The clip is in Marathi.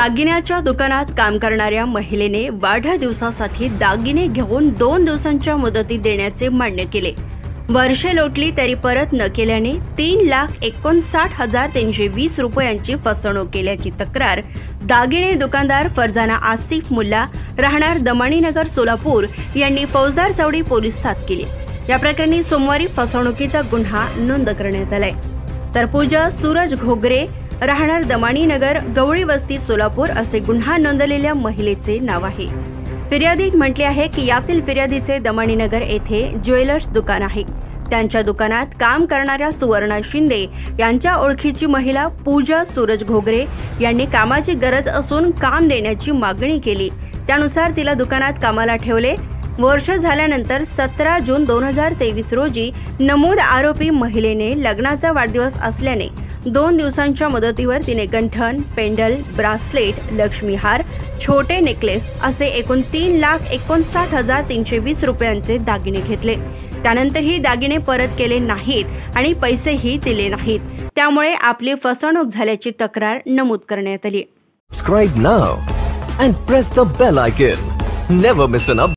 दागिन्याच्या दुकानात काम करणाऱ्या महिलेने वाढदिवसासाठी दागिने घेऊन 2 दिवसांच्या मुदतीत देण्याचे मान्य केले। वर्षे लोटली तरी परत न केल्याने 3,59,320 रुपयांची फसवणूक केल्याची तक्रार दागिने दुकानदार फरजाना आसिफ मुल्ला राहणार दमाणीनगर सोलापूर यांनी फौजदार चौडी पोलिसात केली। या प्रकरणी सोमवारी फसवणुकीचा गुन्हा नोंद करण्यात आलाय। तर पूजा सूरज घोगरे राहणार दमाणीनगर गवळी वस्ती सोलापूर असे गुन्हा नोंदलेल्या महिलेचे नाव आहे। फिर्यादीत म्हटले आहे की यातील फिर्यादीचे दमाणीनगर येथे ज्वेलर्स दुकान आहे। त्यांच्या दुकानात काम करणाऱ्या सुवर्णा शिंदे यांच्या ओळखीची महिला पूजा सूरज घोगरे यांनी कामाची गरज असून काम देण्याची मागणी केली। त्यानुसार तिला दुकानात कामाला ठेवले। वर्ष झाल्यानंतर 17 जून 2023 रोजी नमूद आरोपी महिलेने लग्नाचा वाढदिवस असल्याने 2 दिवसांच्या मुदतीवर तिने गंठण, पेंडल, ब्रासलेट, लक्ष्मीहार, छोटे नेकलेस असे एकूण 3,59,320 रुपयांचे दागिने घेतले। त्यानंतरही दागिने परत केले नाहीत आणि पैसेही दिले नाहीत। त्यामुळे आपली फसवणूक झाल्याची तक्रार नमूद करण्यात आली। Subscribe now and press the bell icon. Never miss an update.